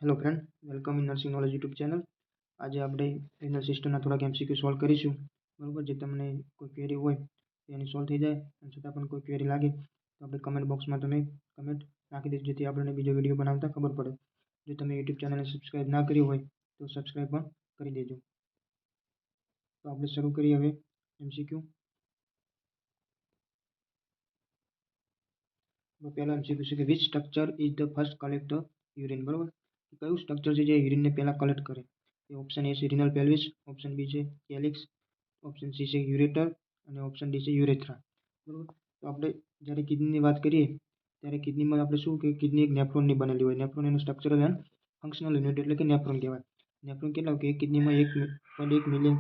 Hello friend, welcome in nursing knowledge YouTube channel. આજે આપણે renal સિસ્ટમના થોડાક એમસીક્યુ સોલ્વ કરીશું. બરાબર, જે તમને કોઈ ક્વેરી હોય એની સોલ્વ થઈ જાય, અને છતાં પણ કોઈ ક્વેરી લાગે તો આપણે કમેન્ટ બોક્સમાં તમે કમેન્ટ નાખી દેજો, જેથી આપણને બીજો વિડીયો બનાવતા ખબર પડે. જો તમે યુટ્યુબ ચેનલને સબસ્ક્રાઈબ ના કરી હોય તો સબસ્ક્રાઈબ પણ કરી દેજો. તો આપણે શરૂ કરીએ હવે એમસીક્યુ. પહેલા એમસીક્યુ છે કે which structure is the first collect urine. બરાબર, કયું સ્ટ્રક્ચર છે જે યુરિનને પહેલા કલેક્ટ કરે? એ ઓપ્શન એ છે રિનલ પેલ્વિસ, ઓપ્શન બી છે કેલિક્સ, ઓપ્શન સી છે યુરેટર અને ઓપ્શન ડી છે યુરેથ્રા. બરાબર, તો આપણે જ્યારે કિડનીની વાત કરીએ ત્યારે કિડનીમાં આપણે શું કે કિડની એક નેફ્રોનની બનેલી હોય. નેફ્રોન એનું સ્ટ્રક્ચરલ એન્ડ ફંક્શનલ યુનિટ એટલે કે નેફ્રોન કહેવાય. નેફ્રોન કેટલા કે એક કિડનીમાં 1.1 મિલિયન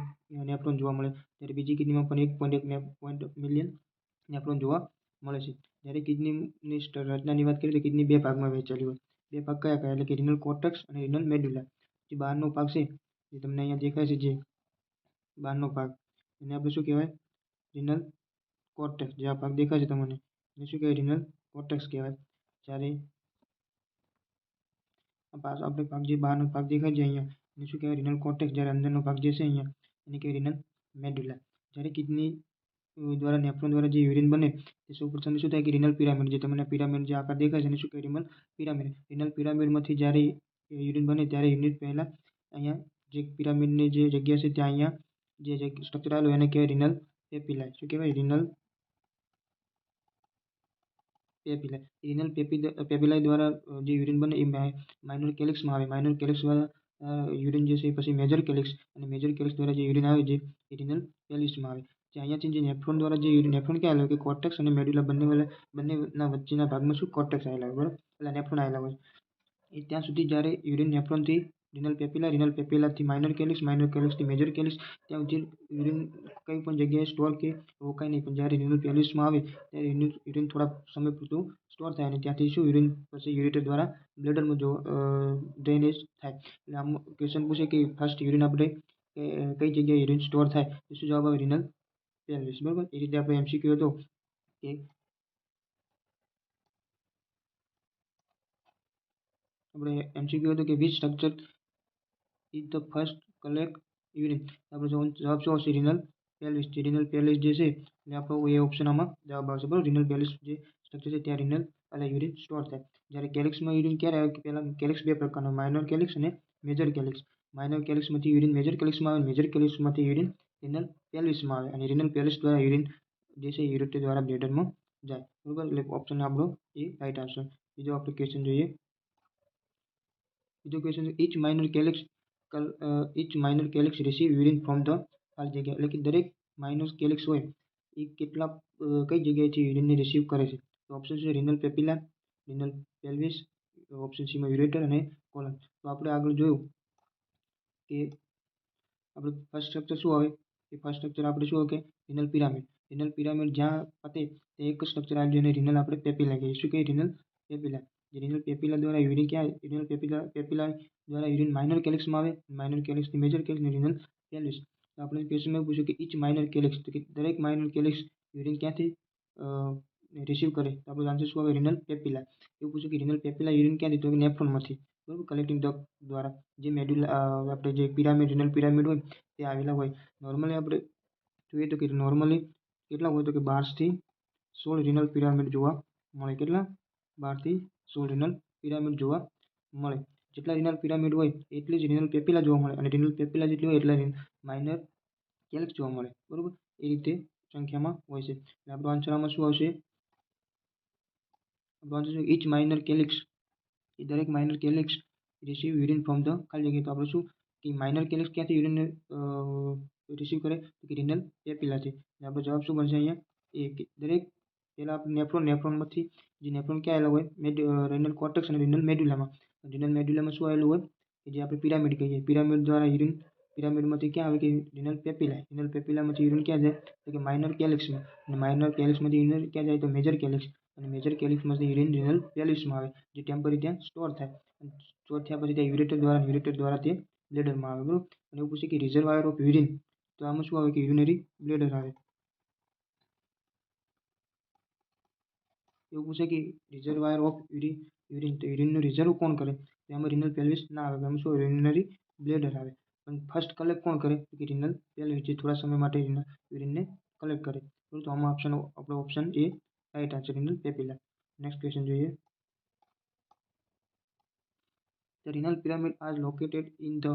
નેફ્રોન જોવા મળે, ત્યારે બીજી કિડનીમાં પણ 1.1 મિલિયન નેફ્રોન જોવા મળે છે. જ્યારે કિડનીની રચનાની વાત કરીએ તો કિડની બે ભાગમાં વહેંચાયેલી હોય. બે ભાગ કયા કયા? એટલે કે રિનલ કોર્ટેક્સ અને રિનલ મેડ્યુલા. જે બહારનો ભાગ છે જે તમને અહીંયા દેખાય છે, જે બહારનો ભાગ, એને આપણે શું કહેવાય? Renal cortex. જે આ ભાગ દેખાય છે તમને એને શું કહેવાય? રિનલ કોર્ટેક્સ કહેવાય. જ્યારે આપણે ભાગ જે બહારનો ભાગ દેખાય છે અહીંયા એને શું કહેવાય? Renal cortex. જ્યારે અંદરનો ભાગ જે છે અહીંયા એને કહેવાય રિનલ મેડ્યુલા. જ્યારે કિડની દ્વારા નેફ્રોન દ્વારા જે યુરિન બને તે સૌપ્રથમ શું થાય કે રિનલ પિરામિડ, જે તમને પિરામિડ જે આકાર દેખાય છે એને શું કહેવાય? Renal pyramid. રિનલ પિરામિડમાંથી જ્યારે યુરિન બને ત્યારે યુનિટ પહેલા અહીંયા જે પિરામિડની જે જગ્યા છે ત્યાં અહીંયા જે સ્ટ્રક્ચર આવેલું એને કહેવાય રિનલ પેપિલાય. શું કહેવાય? રિનલ પેપિલાય. રિનલ પેપિલાય દ્વારા જે યુરિન બને એ માઇનર કેલિક્સમાં આવે. માઇનર કેલિક્સ દ્વારા યુરિન જે છે એ પછી મેજર કેલિક્સ, અને મેજર કેલિક્સ દ્વારા જે યુરિન આવે છે એ રિનલ પેલિસમાં આવે. જે અહીંયાથી જે નેફ્રોન દ્વારા જે યુરિન, નેફ્રોન ક્યાં આવેલું કે કોર્ટેક્સ અને મેડ્યુલા બંનેના વચ્ચેના ભાગમાં શું કોર્ટેક્સ આવેલા હોય, બરાબર, એટલે નેફ્રોન આવેલા હોય. એ ત્યાં સુધી જ્યારે યુરિન નેફ્રોનથી રિનલ પેપિલા, રિનલ પેપિલાથી માઇનર કેલિક્સ, માઇનર કેલિક્સથી મેજર કેલિક્સ, ત્યાં સુધી યુરિન કંઈ પણ જગ્યાએ સ્ટોર કે રોકાય નહીં. પણ જ્યારે રિનલ પેલિસમાં આવે ત્યારે યુરિન થોડા સમય પૂરતું સ્ટોર થાય, અને ત્યાંથી શું યુરિન પછી યુરેટર દ્વારા બ્લેડરમાં ડ્રેનેજ થાય. એટલે આમ ક્વેશ્ચન પૂછે કે ફર્સ્ટ યુરિન આપણે કઈ જગ્યાએ યુરિન સ્ટોર થાય તો શું જવાબ આવે? રિનલ પેલ્વિસ. બરાબર, એ રીતે આપણે એમસીક્યુ હતો કે આપણે એમસીક્યુ હતો કે which structure is the first collect urine. આપણો જવાબ શું આવશે? રિનલ પેલ્વિસ. જે રિનલ પેલ્વિસ જે છે એટલે આપણો એ ઓપ્શન આમાં જવાબ આવશે. બરાબર, રિનલ પેલ્વિસ જે સ્ટ્રક્ચર છે ત્યાં રિનલ એટલે યુરિન સ્ટોર થાય. જ્યારે કેલિક્સમાં યુરિન ક્યારે આવે કે પહેલાં કેલિક્સ બે પ્રકારના, માઇનર કેલિક્સ અને મેજર કેલિક્સ. માઇનર કેલિક્સમાંથી યુરિન મેજર કેલિક્સમાં આવે, મેજર કેલિક્સમાંથી યુરિન રિનલ પેલ્વિસમાં આવે, અને રિનલ પેલ્વિસ દ્વારા યુરિન જે છે યુરેટર દ્વારા બ્લેડરમાં જાય. બરાબર, એટલે ઓપ્શન આપણો એ રાઈટ આન્સર. બીજો આપણે ક્વેશ્ચન જોઈએ. બીજો ક્વેશ્ચન છે each minor calyx receive urine from the ખાલી જગ્યા. એટલે કે દરેક માઇનર કેલિક્સ હોય એ કેટલા કઈ જગ્યાએથી યુરિનને રિસીવ કરે છે? તો ઓપ્શન છે renal papilla, renal પેલ્વિસ, option સીમાં ureter અને કોલન. તો આપણે આગળ જોયું કે આપણે ફર્સ્ટ સ્ટ્રક્ચર શું આવે? એ ફર્સ્ટ સ્ટ્રક્ચર આપણે શું આવે કે રિનલ પિરામિડ. રિનલ પિરામિડ જ્યાં પતે તે એક સ્ટ્રક્ચર આવે જેને રિનલ આપણે પેપિલા કહીએ. શું કહીએ? રિનલ પેપિલા. જે રિનલ પેપિલા દ્વારા યુરિન ક્યાં? રિનલ પેપિલા દ્વારા યુરિન માઇનર કેલિક્સમાં આવે, માઇનર કેલિક્સથી મેજર કેલિક્સ અને રિનલ પેલ્વિસ. તો આપણે ક્વેશ્ચનમાં પૂછ્યું કે ઇચ માઇનર કેલિક્સ, તો કે દરેક માઇનર કેલિક્સ યુરિન ક્યાંથી રિસીવ કરે? તો આપણો આન્સર શું આવે? રિનલ પેપિલા. એવું પૂછ્યું કે રિનલ પેપિલા યુરિન ક્યાંથી? તો કે નેફ્રોનમાંથી. બરાબર, કલેક્ટિંગ ડક્ટ દ્વારા જે મેડ્યુલા આપણે જે પિરામિડ, રિનલ પિરામિડ હોય તે આવેલા હોય. નોર્મલી આપણે જોઈએ તો કે નોર્મલી કેટલા હોય તો કે 12થી 16 રિનલ પિરામિડ જોવા મળે. કેટલા? 12થી 16 રિનલ પિરામિડ જોવા મળે. જેટલા રિનલ પિરામિડ હોય એટલી જ રિનલ પેપિલા જોવા મળે, અને રિનલ પેપિલા જેટલી હોય એટલા માઇનર કેલિક્સ જોવા મળે. બરાબર, એ રીતે સંખ્યામાં હોય છે. એટલે આપણો આન્સર આમાં શું આવશે? આપણો આન્સર છે ઇચ માઇનર કેલિક્સ. એ દરેક minor calyx receive urine from the ખાલી જગ્યા. તો આપણે શું કે માઇનર કેલિક્સ ક્યાંથી યુરિનને રિસીવ કરે? તો કે રિનલ પેપિલાથી. આપણો જવાબ શું બનશે અહીંયા? એ કે દરેક પહેલાં આપણે નેફ્રોનમાંથી જે નેફ્રોન ક્યાં આવેલા હોય? રિનલ કોર્ટેક્સ અને રિનલ મેડ્યુલામાં. રિનલ મેડ્યુલામાં શું આવેલું હોય કે જે આપણે પિરામિડ કહીએ. પિરામિડ દ્વારા યુરિન પિરામિડમાંથી ક્યાં આવે કે રિનલ પેપિલા. રિનલ પેપિલામાંથી યુરિન ક્યાં જાય? તો કે માઇનર કેલિક્સમાં. અને માઇનર કેલિક્સમાંથી યુરિન ક્યાં જાય? તો મેજર કેલિક્સ. અને મેજર કેલિક્સમાંથી યુરિન રિનલ પેલ્વિસમાં આવે, જે ટેમ્પરરી ત્યાં સ્ટોર થાય. અને સ્ટોર થયા પછી ત્યાં યુરેટર દ્વારા તે બ્લેડરમાં આવે. બરાબર, અને એવું પૂછે કે રિઝર્વાયર ઓફ યુરિન, તો આમાં શું આવે કે યુરિનરી બ્લેડર આવે. એવું પૂછે કે રિઝર્વાયર ઓફ યુરિન, તો યુરિનનું રિઝર્વ કોણ કરે? તો એમાં રિનલ પેલ્વિસ ના આવે, એમાં શું યુરિનરી બ્લેડર આવે. પણ ફર્સ્ટ કલેક્ટ કોણ કરે કે રિનલ પેલ્વિસ, જે થોડા સમય માટે યુરિનને કલેક્ટ કરે. તો આમાં આપણો option A right answer, renal papilla. Next question જોઈએ. The renal pyramid are located in the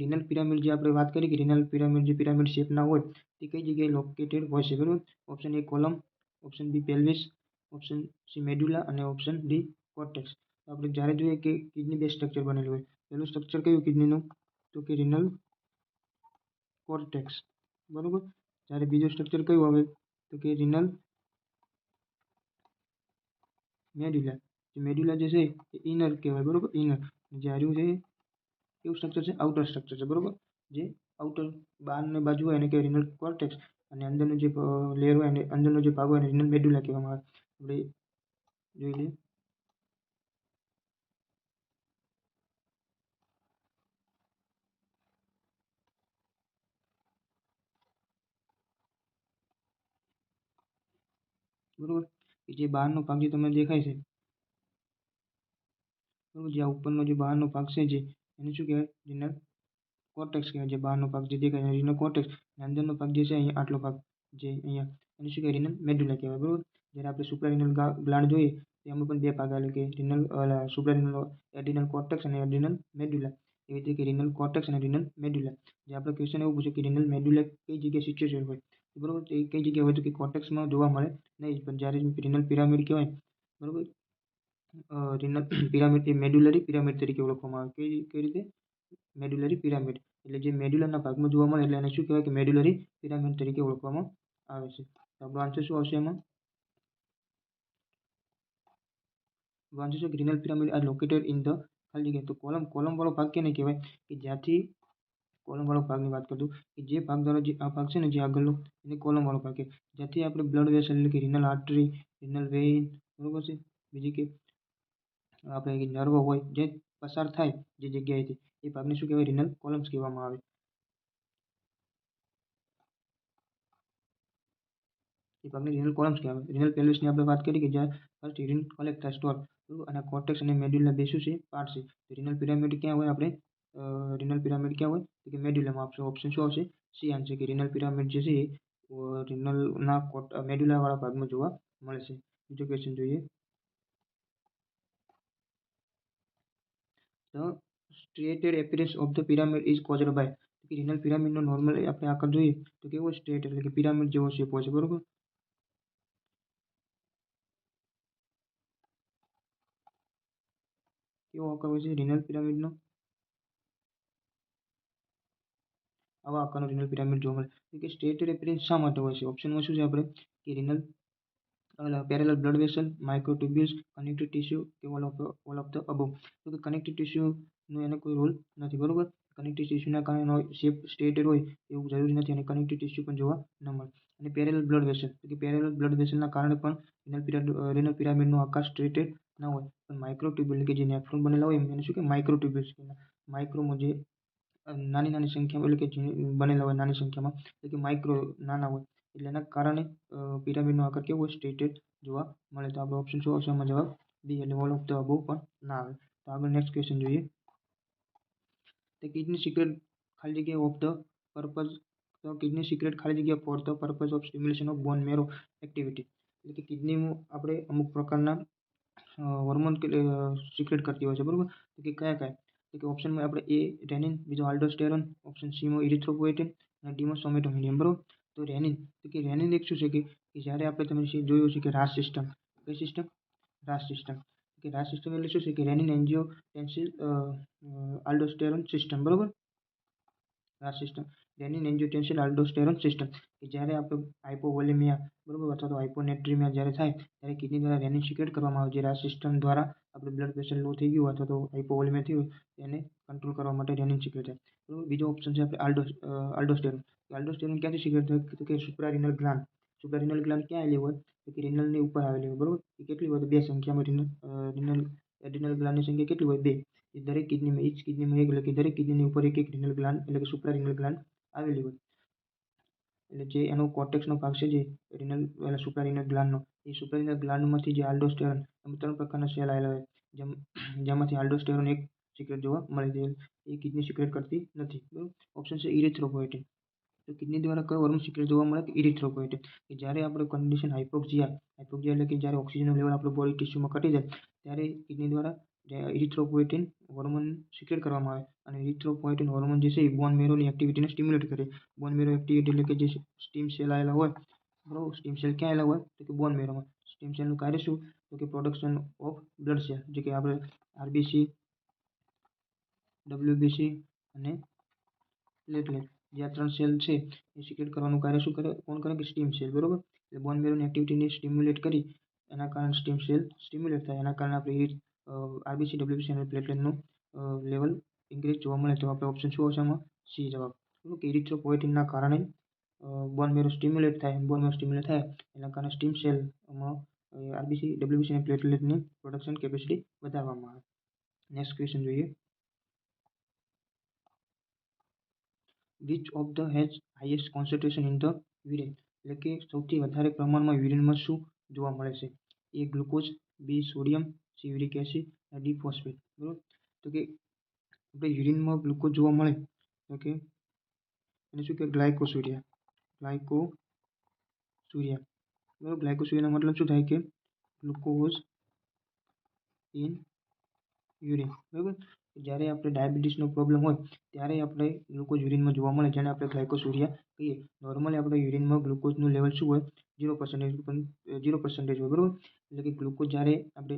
renal pyramid જે આપણે વાત કરી કે રિનલ પિરામિડ જે પિરામિડ શેપના હોય તે કઈ જગ્યાએ લોકેટેડ હોય છે, બરાબર. Option A column, option B pelvis, option C medulla અને ઓપ્શન ડી કોર્ટેક્સ. આપણે જ્યારે જોઈએ કે કિડની બે સ્ટ્રક્ચર બનેલું હોય, પહેલું સ્ટ્રક્ચર કયું કિડનીનું, તો કે રિનલ કોર્ટેક્સ, બરાબર. જ્યારે બીજું સ્ટ્રક્ચર કયું આવે તો કે રિનલ મેડ્યુલા. જે મેડ્યુલા જે છે એ ઇનર કહેવાય, બરાબર, ઇનર. જે હાર્યું છે કેવું સ્ટ્રક્ચર છે, આઉટર સ્ટ્રક્ચર છે, બરાબર. જે આઉટર બહારની બાજુ હોય એને કહેવાય રિનલ કોર્ટેક્સ, અને અંદરનું જે લેયર હોય એને અંદરનો જે ભાગ હોય એને રિનલ મેડ્યુલા કહેવામાં આવે. આપણે જોઈ લઈએ. બરોબર, જે બહારનો ભાગ જે તમને દેખાય છે, બરોબર, જે ઉપરનો જે બહારનો ભાગ છે જે એને શું કહેવાય, રિનલ કોર્ટેક્સ કહેવાય. જે બહારનો ભાગ જે દેખાય રિનલ કોર્ટેક્સ, અને અંદરનો ભાગ જે છે અહીંયા આટલો ભાગ જે અહીંયા એને શું કહેવાય, રિનલ મેડ્યુલા કહેવાય, બરોબર. જ્યારે આપણે સુપ્રારિનલ ગ્લાન્ડ જોઈએ તો એમાં પણ બે ભાગ આવે કે રિનલ સુપ્રારિનલ એડ્રિનલ કોર્ટેક્સ અને એડ્રિનલ મેડ્યુલા. એવી રીતે કે રિનલ કોર્ટેક્સ અને રિનલ મેડ્યુલા. જે આપણે ક્વેશ્ચન એવું પૂછે કે રિનલ મેડ્યુલા કઈ જગ્યાએ સિચ્યુએટેડ હોય, બરોબર. તો એ કઈ જગ્યાએ હોય તો કે કોર્ટેક્સમાં જોવા મળે નહીં. પણ જ્યારે રિનલ પિરામિડ કહેવાય, બરોબર, રિનલ પિરામિડ એ મેડ્યુલરી પિરામિડ તરીકે ઓળખવામાં આવે. કઈ રીતે, મેડ્યુલરી પિરામિડ. એટલે જે મેડ્યુલરના ભાગમાં જોવા મળે એટલે એને શું કહેવાય કે મેડ્યુલરી પિરામિડ તરીકે ઓળખવામાં આવે છે. તો આપણો આન્સર શું આવશે એમાં? આન્સર છે કે renal pyramid are located in the ખાલી જગ્યા. તો કોલમ વાળો ભાગ કેને કહેવાય કે જ્યાંથી કોલમ વાળો ભાગની વાત કરું કે જે ભાગ દ્વારા જે આ ભાગ છે ને જે આગળનો એને કોલમ વાળો ભાગ કહેવાય. જ્યાંથી આપણે બ્લડ વેસલ એટલે કે રિનલ આર્ટરી, રિનલ વેઇન, બરોબર છે, બીજી કે આપણે નર્વ હોય જે પસાર થાય જે જગ્યાએથી એ ભાગને શું કહેવાય, રિનલ કોલમ્સ કહેવામાં આવે. એ ભાગને રિનલ કોલમ્સ કહેવાય. રિનલ પેલ્વિસની આપણે વાત કરી કે જ્યાં ફર્સ્ટ યુરિન કલેક્ટ થાય સ્ટોર, બરોબર. અને કોર્ટેક્સ અને મેડ્યુલા બે શું છે, પાર્ટ છે. તો રિનલ પિરામિડ ક્યાં હોય, આપણે રિનલ પિરામિડ ક્યાં હોય તો કે મેડ્યુલામાં. આપશે ઓપ્શન શું આવશે, સી આન્સર, કે રિનલ પિરામિડ જે છે એ રિનલના મેડ્યુલા વાળા ભાગમાં જોવા મળે છે. બીજો ક્વેશ્ચન જોઈએ. The striated appearance of the pyramid is caused by. Renal પિરામિડનો નોર્મલ આપણે આકાર જોઈએ તો કેવો સ્ટ્રેટ એટલે કે પિરામિડ જેવો શેપ હોય છે, બરોબર. કેવો આકાર હોય છે રિનલ પિરામિડનો, આવા આકારનો રિનલ પિરામિડ જોવા મળે. કે સ્ટ્રેટેડ એપિયરન્સ શા માટે હોય છે? ઓપ્શનમાં શું છે આપણે કે renal parallel blood vessel, microtubules, connective tissue કે ઓલ ઓફ ધ અબોવ. તો કે કનેક્ટિવ ટિશ્યુનો એને કોઈ રોલ નથી, બરોબર. કનેક્ટિવ ટિશ્યુના કારણે શેપ સ્ટ્રેટેડ હોય એવું જરૂરી નથી, અને કનેક્ટિવ ટિશ્યુ પણ જોવા ન મળે. અને પેરેલલ બ્લડ વેસલ, તો કે પેરેલલ બ્લડ વેસલના કારણે પણ રિનલ પિરામિડનો આકાર સ્ટ્રેટેડ ન હોય. પણ માઇક્રોટ્યુબ્યુલ કે જે નેફ્રોન બનેલા હોય એને શું કે માઇક્રોટ્યુબ્યુલ્સ, માઇક્રોમાં જે નાની સંખ્યામાં એટલે કે બનેલા હોય નાની સંખ્યામાં, એટલે કે માઇક્રો નાના હોય, એટલે એના કારણે પિરામિડનો આકાર કેવો હોય, સ્ટ્રેટેડ જોવા મળે. તો આપણો ઓપ્શન શું આવશે આમાં જવાબ, બી એટલે ઓલ ઓફ ધ અબોવ પણ ના આવે. તો આગળ નેક્સ્ટ ક્વેશ્ચન જોઈએ. ધ કિડની સિક્રેટ ખાલી જગ્યા ઓફ ધ પર્પઝ. તો કિડની સિક્રેટ ખાલી જગ્યા for the purpose of stimulation of bone marrow activity. એટલે કે કિડનીમાં આપણે અમુક પ્રકારના હોર્મોન સિક્રેટ કરતી હોય છે, બરોબર. તો કે કયા તો કે ઓપ્શનમાં આપણે એ રેનિન, બીજો આલ્ડોસ્ટેરોન, ઓપ્શન સીમાં ઇરિથ્રોપોએટિન અને ડીમાં સોમેટોમિડિયમ, બરોબર. તો રેનિન, તો કે રેનિન એક શું છે કે જ્યારે આપણે તમે જોયું છે કે રાસ સિસ્ટમ, કઈ સિસ્ટમ, રાસ સિસ્ટમ. કે રાસ સિસ્ટમ એટલે શું છે કે રેનિન એન્જિયોટેન્સિન આલ્ડોસ્ટેરોન સિસ્ટમ, બરોબર. રાસ સિસ્ટમ, રેનિન એન્જિયોટેન્સિન આલ્ડોસ્ટેરોન સિસ્ટમ. કે જ્યારે આપણે હાઇપોવોલેમિયા, બરોબર, અથવા તો હાઇપોનેટ્રીમિયા જ્યારે થાય ત્યારે કિડની દ્વારા રેનિન સિક્રેટ કરવામાં આવે છે. રાસ સિસ્ટમ દ્વારા આપણે બ્લડ પ્રેશર લો થઈ ગયું અથવા તો હાઇપોવોલેમિયા થયું એને કંટ્રોલ કરવા માટે રેનિન સિક્રેટ થાય, બરોબર. બીજો ઓપ્શન છે આપણે આલ્ડોસ્ટેરોન. આલ્ડોસ્ટેરોન ક્યાંથી સિક્રેટ થાય તો કે સુપ્રારિનલ ગ્લાન્ડ. સુપ્રારિનલ ગ્લાન્ડ ક્યાં આવેલી હોય તો કે રિનલની ઉપર આવેલી હોય, બરોબર. એ કેટલી હોય તો બે સંખ્યામાં રિનલ એડ્રિનલ ગ્લાન્ડની સંખ્યા કેટલી હોય, બે. એ દરેક કિડનીમાં એક એટલે કે દરેક કિડનીની ઉપર એક રિનલ ગ્લાન્ડ એટલે કે સુપ્રારિનલ ગ્લાન્ડ આવેલી હોય. એટલે જે એનો કોર્ટેક્સનો ભાગ છે જે રિનલ સુપ્રારિનલ ગ્લાન્ડનો, એ સુપ્રારિનલ ગ્લાન્ડમાંથી જે આલ્ડોસ્ટેરોન, એમ ત્રણ પ્રકારના સેલ આવેલા હોય જેમાંથી આલ્ડોસ્ટેરોન એક સિક્રેટ જોવા મળે છે. એ કિડની સિક્રેટ કરતી નથી. બરાબર. ઓપ્શન છે ઇરિથ્રોપોએટિન. તો કિડની દ્વારા કયો હોર્મોન સિક્રેટ જોવા મળે? ઇરિથ્રોપોએટિન. કે જ્યારે આપણે કન્ડિશન હાઇપોક્સિયા એટલે કે જ્યારે ઓક્સિજનનું લેવલ આપણું બોડી ટિશ્યુમાં ઘટી જાય ત્યારે કિડની દ્વારા ઇરિથ્રોપોએટિન હોર્મોન સિક્રેટ કરવામાં આવે અને ઇરિથ્રોપોએટિન હોર્મોન જે છે એ બોન મેરોની એક્ટિવિટીને સ્ટિમ્યુલેટ કરે. બોન મેરો એક્ટિવિટી એટલે કે જે સ્ટીમ સેલ આવેલા હોય, બરાબર. સ્ટીમ સેલ ક્યાં આવેલા હોય? તો કે બોન મેરોમાં. સ્ટીમ સેલનું કાર્ય શું? તો કે પ્રોડક્શન ઓફ બ્લડ સેલ, જે કે આપણે આરબીસી, ડબ્લ્યુબીસી અને પ્લેટલેટ જે આ 3 સેલ છે એ સિક્રેટ કરવાનું કાર્ય શું કરે? કોણ કરે? કે સ્ટીમ સેલ. બરાબર. એટલે બોન મેરોની એક્ટિવિટીને સ્ટિમ્યુલેટ કરી એના કારણે સ્ટીમ સેલ સ્ટિમ્યુલેટ થાય. એના કારણે આપણે આરબીસી, ડબ્લ્યુબીસી અને પ્લેટલેટનું લેવલ ઇન્ક્રીઝ જોવા મળે. તો આપણે ઓપ્શન શું આવશે આમાં? સી જવાબ. બરાબર. કે ઇરિથ્રોપોએટિનના કારણે બોન મેરો સ્ટિમ્યુલેટ થાય. બોન મેરો સ્ટિમ્યુલેટ થાય એના કારણે સ્ટીમ સેલમાં આરબીસી, ડબ્લ્યુબીસી અને પ્લેટલેટની પ્રોડક્શન કેપેસિટી વધારવામાં આવે. નેક્સ્ટ ક્વેશ્ચન જોઈએ. Which of the has highest concentration in the urine? એટલે કે સૌથી વધારે પ્રમાણમાં યુરિનમાં શું જોવા મળે છે? A glucose, B sodium, C uric acid અને ડી ફોસ્ફેટ. બરાબર. તો કે આપણે યુરિનમાં ગ્લુકોઝ જોવા મળે તો કે એને શું કહેવાય? ગ્લાયકોસુરિયા. બરાબર. ગ્લાયકોસુરિયાનો મતલબ શું થાય? કે ગ્લુકોઝ ઇન યુરિન. બરાબર. જ્યારે આપણે ડાયાબિટીસનો પ્રોબ્લેમ હોય ત્યારે આપણે ગ્લુકોઝ યુરિનમાં જોવા મળે, જેને આપણે ગ્લાયકોસુરિયા કહીએ. નોર્મલી આપણે યુરિનમાં ગ્લુકોઝનું લેવલ શું હોય? 0% હોય. બરાબર. એટલે કે ગ્લુકોઝ જ્યારે આપણે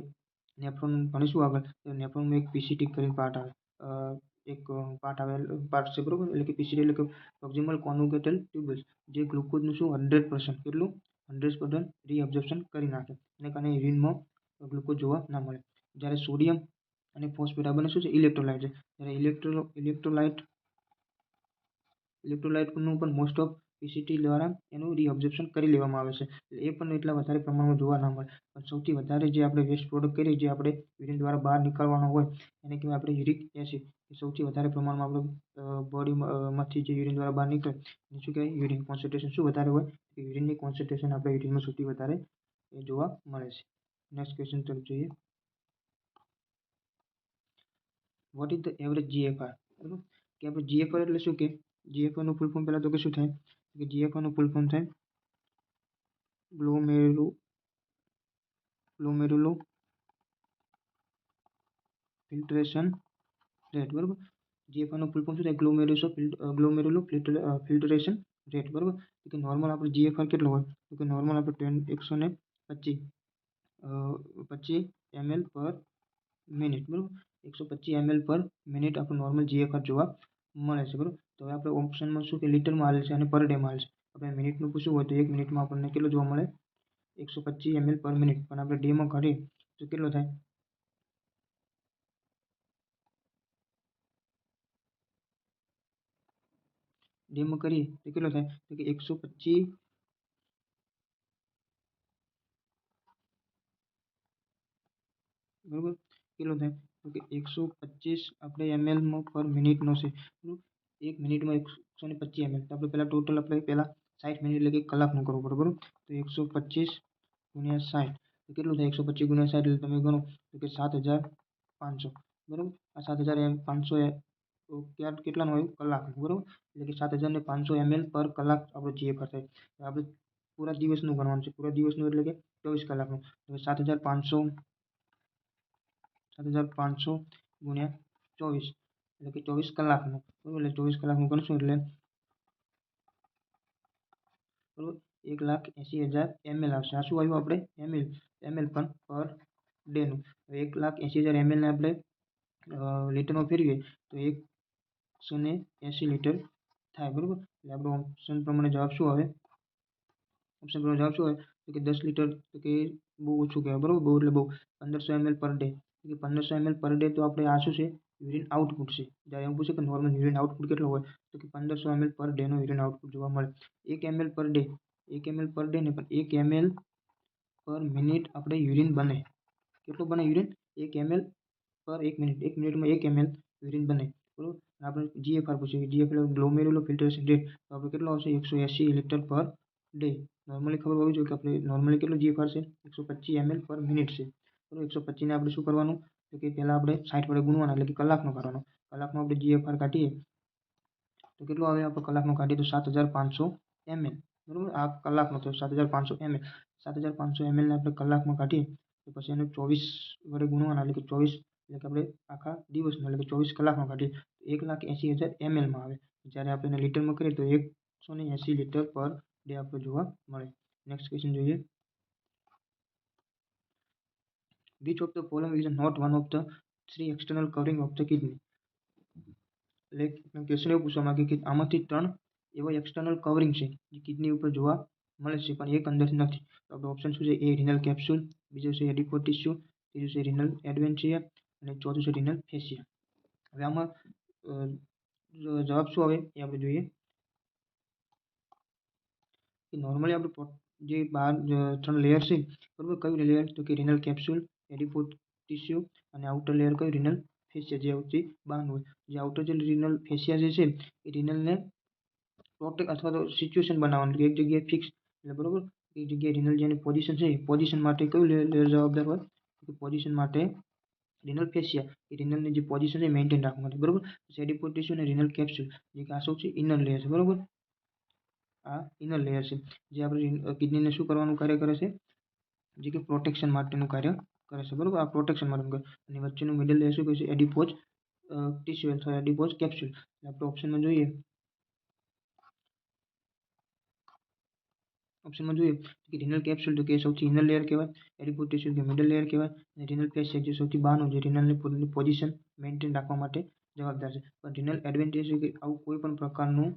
નેફ્રોન ભણીશું આગળ તો નેફ્રોનમાં એક પીસીટી કરીને પાર્ટ આવે, પાર્ટ છે. બરાબર. એટલે કે પીસીટી એટલે કે પ્રોક્સિમલ કોન્જુગેટલ ટ્યુબ્યુલ્સ, જે ગ્લુકોઝનું શું 100% કેટલું 100% રીઅબ્ઝોર્પ્શન કરી નાખે. એને કારણે યુરિનમાં ગ્લુકોઝ જોવા ના મળે. જ્યારે સોડિયમ અને ફોસ્ફેટ આ બંને શું છે? ઇલેક્ટ્રોલાઇટ છે. જ્યારે ઇલેક્ટ્રોલાઇટનું પણ મોસ્ટ ઓફ પીસીટી દ્વારા એનું રીઅબ્ઝોર્પ્શન કરી લેવામાં આવે છે. એ પણ એટલા વધારે પ્રમાણમાં જોવા ના મળે. પણ સૌથી વધારે જે આપણે વેસ્ટ પ્રોડક્ટ કરીએ, જે આપણે યુરિન દ્વારા બહાર નીકળવાનો હોય એને કહેવાય આપણે યુરિક એસિડ. એ સૌથી વધારે પ્રમાણમાં આપણે બોડીમાંથી જે યુરિન દ્વારા બહાર નીકળે એને શું કહેવાય? યુરિન. કોન્સન્ટ્રેશન શું વધારે હોય? યુરિનની કોન્સન્ટ્રેશન આપણે યુરિનમાં સૌથી વધારે જોવા મળે છે. નેક્સ્ટ ક્વેશ્ચન તરફ જોઈએ. What is the average GFR? બરાબર. કે આપણે જીએફઆર એટલે શું? કે જીએફઆરનું ફૂલ ફોર્મ પહેલાં તો કે શું થાય? કે જીએફઆરનું ફૂલ ફોર્મ થાય ગ્લોમેરુલો ફિલ્ટરેશન રેટ. બરાબર. જીએફઆરનું ફૂલ ફોર્મ શું થાય? ગ્લોમેરુલો ફિલ્ટરેશન રેટ. બરાબર. તો કે નોર્મલ આપણે જીએફઆર કેટલો હોય? તો કે નોર્મલ આપણે 125 ml પર મિનિટ. બરાબર. 125 ml પર મિનિટ આપણું નોર્મલ જીએફઆર જોવા મળે છે. બરાબર. તો હવે આપણે ઓપ્શનમાં શું કે લીટરમાં આવેલ છે અને પર ડેમાં આવેલ છે. આપણે મિનિટનું પૂછવું હોય તો 1 મિનિટમાં આપણને કેટલો જોવા મળે? 125 ml પર મિનિટ. પણ આપણે ડેમાં કાઢીએ તો કેટલો થાય? ડેમાં કરીએ તો કેટલો થાય? તો કે 125 બરાબર. કેટલો થાય? તો કે 125 આપણે ml પર મિનિટનો છે. બરાબર. 1 મિનિટમાં 125 ml. તો આપણે પહેલાં ટોટલ આપણે 60 મિનિટ એટલે કે કલાકનું કરવું પડે. બરાબર. તો 125 ગુણ્યા 60 તો કેટલું થાય? 125 ગુણ્યા 60 એટલે તમે ગણો તો કે 7500. બરાબર. આ 7500 કેટલાનું આવ્યું? કલાકનું. બરાબર. એટલે કે 7500 ml પર કલાક આપણો જીએફઆર થાય. આપણે પૂરા દિવસનું ગણવાનું છે. પૂરા દિવસનું એટલે કે 24 કલાકનું. તો 7500 ગુણ્યા 24 એટલે કે 24 કલાકનું. બરાબર. એટલે 24 કલાકનું ગણશું એટલે બરાબર 1,80,000 ml આવશે. આ શું આવ્યું? આપણે ml પણ પર ડેનું. 1,80,000 ml ને આપણે લીટરમાં ફેરવીએ તો 180 લીટર થાય. બરાબર. એટલે આપણો ઓપ્શન પ્રમાણે જવાબ શું આવે? તો કે 10 લીટર. તો કે બહુ ઓછું કહેવાય. બરાબર. બહુ એટલે બહુ 1500 ml પર ડે. તો કે 1500 ml પર ડે તો આપણે આ શું છે? યુરિન આઉટપુટ છે. જ્યારે એવું પૂછે કે નોર્મલ યુરિન આઉટપુટ કેટલો હોય? તો કે 1500 ml પર ડેનો યુરિન આઉટપુટ જોવા મળે. 1 ml per day. 1 ml per day ને પણ 1 ml પર મિનિટ આપણે યુરિન બને. કેટલું બને યુરિન? 1 ml પર 1 મિનિટ. 1 મિનિટમાં 1 ml યુરિન બને. બરાબર. આપણે જીએફઆર પૂછ્યું કે જીએફઆર ગ્લોમેરુલો ફિલ્ટરેશન રેટ તો આપણે કેટલો આવશે? 180 લીટર પર ડે. નોર્મલી ખબર હોવી જોઈએ કે આપણે નોર્મલી કેટલો જીએફઆર છે? 125 ml પર મિનિટ છે. બરાબર. 125 ને આપણે શું કરવાનું? તો કે પહેલાં આપણે 60 વડે ગુણવાના એટલે કે કલાકનો કાઢવાનો. કલાકનો આપણે GFR કાઢીએ તો કેટલો આવે? આપણે કલાકનો કાઢીએ તો 7500 ml. બરાબર, આ કલાકનો તો 7500 ml. 7500 ml ને આપણે કલાકમાં કાઢીએ તો પછી એને 24 વડે ગુણવાના એટલે કે 24 એટલે કે આપણે આખા દિવસનો એટલે કે 24 કલાકનો કાઢીએ તો 1,80,000 ml માં આવે. જ્યારે આપણે એને લીટરમાં કરીએ તો 180 લીટર પર ડે આપણે જોવા મળે. નેક્સ્ટ ક્વેશ્ચન જોઈએ. Which of the following is not one of the three external covering of the kidney? એટલે ક્વેશ્ચન એવું પૂછવા માંગે કે આમાંથી 3 એવા એક્સટર્નલ કવરિંગ છે જે કિડની ઉપર જોવા મળે છે પણ એક અંદરથી નથી. તો આપણો ઓપ્શન શું છે? એ રિનલ કેપ્સ્યુલ, બીજો છે એડિપોઝ ટિશ્યુ, ત્રીજું છે રિનલ એડવેન્ટિયા અને ચોથું છે રિનલ ફેસિયા. હવે આમાં જવાબ શું આવે એ આપણે જોઈએ. કે નોર્મલી આપણે જે બહાર 3 લેયર છે બરાબર, કયું લેયર? તો કે રિનલ કેપ્સ્યુલ, એડિપોઝ ટિશ્યુ અને આઉટર લેયર કયું? રિનલ ફેસિયા, જે સૌથી બહારનું હોય. જે આઉટર જે રિનલ ફેસિયા જે છે એ રિનલને પ્રોટેક્ટ અથવા તો સિચ્યુએશન બનાવવાનું, એક જગ્યાએ ફિક્સ એટલે બરાબર એક જગ્યાએ રિનલ જેની પોઝિશન છે પોઝિશન માટે કયું લેયર જવાબદાર હોય? તો પોઝિશન માટે રિનલ ફેસિયા એ રિનલની જે પોઝિશન છે મેન્ટેન રાખવા માટે. બરાબર, એડિપોઝ ટિશ્યુ અને રિનલ કેપ્સ્યુલ જે કે આ સૌથી ઇનર લેયર છે. બરાબર, આ ઇનર લેયર છે જે આપણે કિડનીને શું કરવાનું કાર્ય કરે છે? જે કે પ્રોટેક્શન માટેનું કાર્ય કરે છે. બરાબર, આ પ્રોટેક્શન માટેનું અને વચ્ચેનું મિડલ લેયર શું કહે છે? એડિપોઝ ટિશ્યુ અથવા એડિપોઝ કેપ્સ્યુલ. આપણે ઓપ્શનમાં જોઈએ કે રિનલ કેપ્સ્યુલ તો કે સૌથી ઇનર લેયર કહેવાય, એડિપોઝ ટિશ્યુ કે મિડલ લેયર કહેવાય અને રિનલ ફેસિયા જે સૌથી બહારનું જે રિનલની પોઝિશન મેન્ટેન રાખવા માટે જવાબદાર છે. પણ રિનલ એડવેન્ટિયા કે આવું કોઈ પણ પ્રકારનું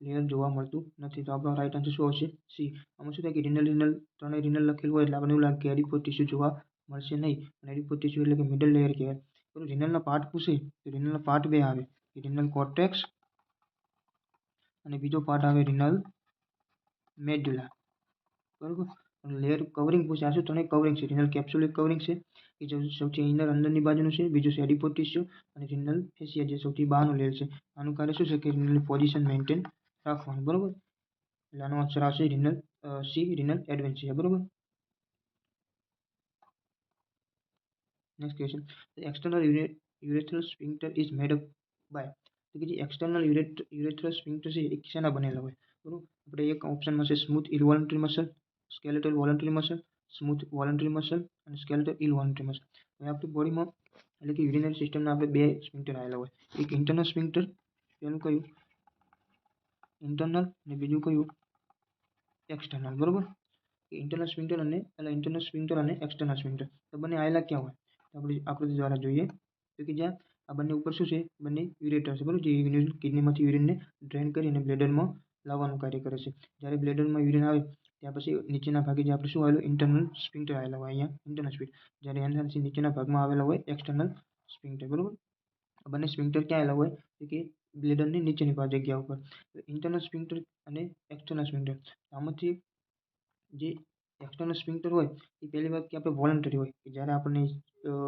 લેયર જોવા મળતું નથી. તો આપણો રાઈટ આન્સર શું આવશે? સી. આમાં શું થાય કે રિનલ ત્રણેય રિનલ લખેલું હોય એટલે આપણને એવું લાગે કે એડિપોઝ ટિશ્યુ જોવા મળશે નહીં. અને એડિપોઝ ટિશ્યુ એટલે કે મિડલ લેયર કહેવાય. તો રિનલના પાર્ટ પૂછે તો રિનલના પાર્ટ બે આવે, રિનલ કોર્ટેક્સ અને બીજો પાર્ટ આવે રિનલ મેડ્યુલા. બરાબર, લેયર કવરિંગ પૂછે. આ શું? ત્રણેય કવરિંગ છે. રિનલ કેપ્સ્યુલ એક કવરિંગ છે કે જે સૌથી ઇનર અંદરની બાજુનું છે, બીજું છે એડિપોઝ ટિશ્યુ અને રિનલ ફેસિયા જે સૌથી બહારનું લેયર છે. આનું કાર્ય શું છે? કે રિનલની પોઝિશન મેન્ટેન રાખવાનું. બરાબર, એટલે આનો આન્સર આવશે રિનલ સી, રિનલ એડવેન્ટિયા. બરાબર. Next question. External urethral sphincter is made up by. તો કે જે એક્સટર્નલ યુરેથ્રલ સ્ફિંક્ટર છે એ શેના બનેલા હોય? બરાબર, આપણે એક ઓપ્શનમાં છે smooth involuntary muscle, skeletal voluntary muscle, smooth voluntary muscle અને સ્કેલેટલ ઇનવોલન્ટરી મસલ. હવે આપણી બોડીમાં એટલે કે યુરિનરી સિસ્ટમના આપણે બે સ્ફિંક્ટર આવેલા હોય. એક ઇન્ટરનલ સ્ફિંક્ટર, પેલું કયું? ઇન્ટરનલ અને બીજું કયું? એક્સટર્નલ. બરાબર, ઇન્ટરનલ સ્ફિંક્ટર અને એક્સટર્નલ સ્ફિંક્ટર તો બંને આવેલા ક્યાં હોય? આપણે આકૃતિ દ્વારા જોઈએ તો કે જ્યાં આ બંને ઉપર શું છે? બંને યુરેટર છે. બરાબર, જે કિડનીમાંથી યુરિનને ડ્રેન કરીને બ્લેડરમાં લાવવાનું કાર્ય કરે છે. જ્યારે બ્લેડરમાં યુરિન આવે ત્યાં પછી નીચેના ભાગે જે આપણે શું આવેલું? ઇન્ટરનલ સ્ફિંક્ટર આવેલા હોય. અહીંયા ઇન્ટરનલ સ્ફિંક્ટર, જ્યારે એનાથી નીચેના ભાગમાં આવેલા હોય એક્સટર્નલ સ્ફિંક્ટર. બરાબર, આ બંને સ્ફિંક્ટર ક્યાં આવેલા હોય? તો કે બ્લેડરની નીચેની જગ્યા ઉપર. ઇન્ટરનલ સ્ફિંક્ટર અને એક્સટર્નલ સ્ફિંક્ટર, આમાંથી જે એક્સટર્નલ સ્ફિંક્ટર હોય એ પહેલી વાત કે આપણે વોલન્ટરી હોય કે જ્યારે આપણને